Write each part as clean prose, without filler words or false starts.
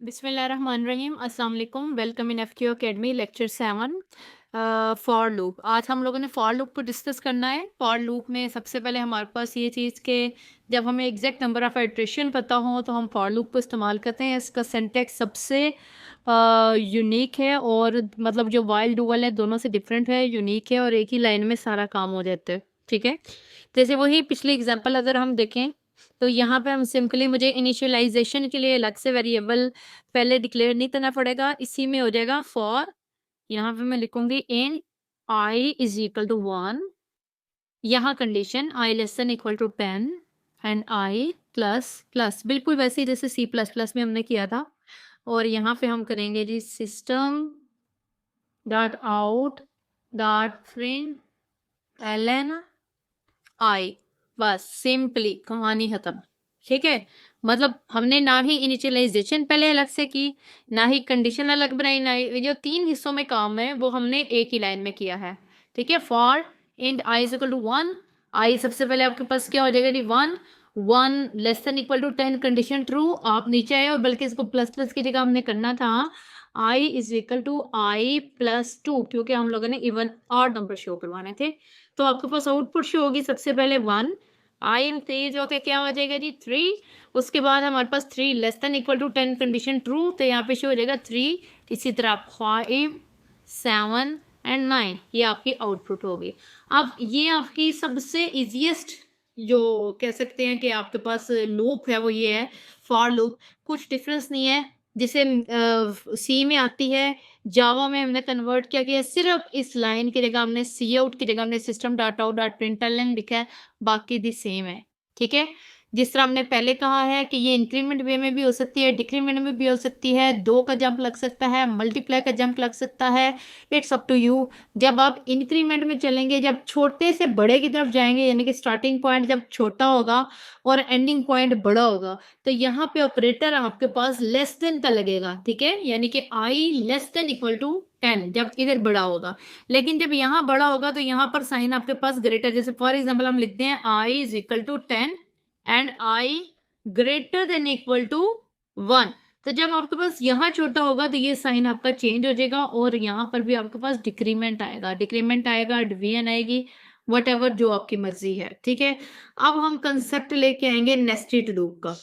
बिस्मिल्लाहिर्रहमानिर्रहीम, अस्सलाम वालेकुम। Welcome in FQ academy lecture 7 for loop. आज हम लोगों ने फॉर लूप को डिस्कस करना है। फॉर लूप में सबसे पहले हमारे पास ये चीज़ के जब हमें एग्जैक्ट नंबर ऑफ आइट्रेशन पता हो तो हम फॉर लूप को इस्तेमाल करते हैं। इसका सिंटैक्स सबसे यूनिक है और मतलब जो वाइल डुअल है दोनों से डिफरेंट है, यूनिक है और एक ही लाइन में सारा काम हो जाता है। ठीक है, जैसे वही पिछली एग्जाम्पल अगर हम देखें तो यहाँ पे हम सिंपली मुझे इनिशियलाइजेशन के लिए अलग से वेरिएबल पहले डिक्लेयर नहीं करना पड़ेगा, इसी में हो जाएगा फॉर। यहाँ पे मैं लिखूंगी int i is equal to 1। यहाँ condition i less than equal to 10 and i plus plus, बिल्कुल वैसे ही जैसे सी प्लस प्लस में हमने किया था। और यहाँ पे हम करेंगे जी system dot out dot print ln i. बस सिंपली कहानी खत्म। ठीक है, मतलब हमने ना ही इनिशियलाइजेशन पहले अलग से की, ना ही कंडीशन अलग बनाई, ना ही जो 3 हिस्सों में काम है वो हमने एक ही लाइन में किया है। ठीक है, for int i is equal to 1। I सबसे पहले आपके पास क्या हो जाएगा जी 1। 1 less than equal to 10 condition true. आप नीचे आए और बल्कि इसको प्लस प्लस की जगह हमने करना था i is equal to i plus 2, क्योंकि हम लोगों ने इवन ऑड नंबर शो करवाने थे। तो आपके पास आउटपुट शो होगी सबसे पहले 1, आई इन तेज होके क्या हो जाएगा जी 3। उसके बाद हमारे पास 3 less than equal to 10 condition true, तो यहाँ पे शो हो जाएगा 3। इसी तरह 5 7 एंड 9, ये आपकी आउटपुट होगी। अब ये आपकी सबसे इजीएस्ट जो कह सकते हैं कि आपके पास लूप है वो ये है फॉर लूप। कुछ डिफरेंस नहीं है, जिसे सी में आती है जावा में हमने कन्वर्ट किया गया। सिर्फ इस लाइन की जगह हमने सी आउट की जगह हमने system dot out dot println लिखा है, बाकी दी सेम है। ठीक है, जिस तरह हमने पहले कहा है कि ये इंक्रीमेंट वे में भी हो सकती है, डिक्रीमेंट में भी हो सकती है, 2 का जंप लग सकता है, मल्टीप्लाई का जंप लग सकता है, इट्स अप टू यू। जब आप इंक्रीमेंट में चलेंगे, जब छोटे से बड़े की तरफ जाएंगे, यानी कि स्टार्टिंग पॉइंट जब छोटा होगा और एंडिंग पॉइंट बड़ा होगा, तो यहाँ पे ऑपरेटर आपके पास लेस देन का लगेगा। ठीक है, यानी कि आई लेस देन इक्वल टू 10 जब इधर बड़ा होगा। लेकिन जब यहाँ बड़ा होगा तो यहाँ पर साइन आपके पास ग्रेटर, जैसे फॉर एग्जाम्पल हम लिखते हैं i is equal to 10 and i greater than equal to 1। तो जब आपके पास यहाँ छोटा होगा तो ये साइन आपका चेंज हो जाएगा और यहाँ पर भी आपके पास डिक्रीमेंट आएगा, डिक्रीमेंट आएगा, डिवीजन आएगी, वट एवर जो आपकी मर्जी है। ठीक है, अब हम कंसेप्ट लेके आएंगे नेस्टेड लूप का।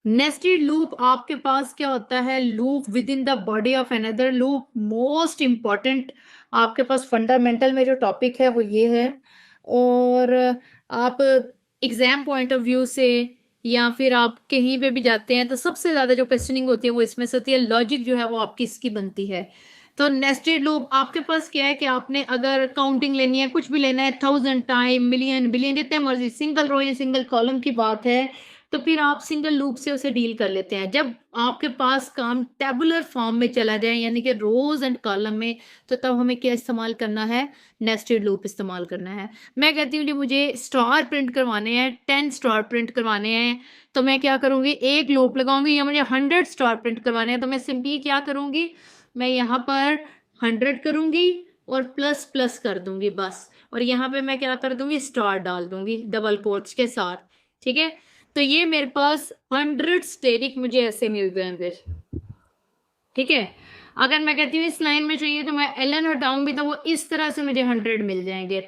नेस्टेड लूप आपके पास क्या होता है, loop with in the body of another loop. Most important आपके पास फंडामेंटल में जो टॉपिक है वो ये है। और आप एग्जाम पॉइंट ऑफ व्यू से या फिर आप कहीं पे भी जाते हैं तो सबसे ज्यादा जो क्वेश्चनिंग होती है वो इसमें से होती है। लॉजिक जो है वो आपकी इसकी बनती है। तो नेस्टेड लूप आपके पास क्या है कि आपने अगर काउंटिंग लेनी है, कुछ भी लेना है, 1000 टाइम, मिलियन, बिलियन, जितने मर्जी, सिंगल रो या सिंगल कॉलम की बात है, तो फिर आप सिंगल लूप से उसे डील कर लेते हैं। जब आपके पास काम टेबुलर फॉर्म में चला जाए, यानी कि रोज एंड कॉलम में, तो तब हमें क्या इस्तेमाल करना है, नेस्टेड लूप इस्तेमाल करना है। मैं कहती हूँ कि मुझे स्टार प्रिंट करवाने हैं, 10 स्टार प्रिंट करवाने हैं, तो मैं क्या करूँगी, एक लूप लगाऊंगी। या मुझे 100 स्टार प्रिंट करवाने हैं तो मैं सिंपली क्या करूँगी, मैं यहाँ पर 100 करूँगी और प्लस प्लस कर दूंगी बस। और यहाँ पे मैं क्या कर दूंगी, स्टार डाल दूंगी डबल कोट्स के साथ। ठीक है, तो ये मेरे पास 100 स्टेरिक मुझे ऐसे मिल जाएंगे। ठीक है, अगर मैं कहती हूँ इस लाइन में चाहिए तो मैं एलन हटाऊंगी तो वो इस तरह से मुझे 100 मिल जाएंगे।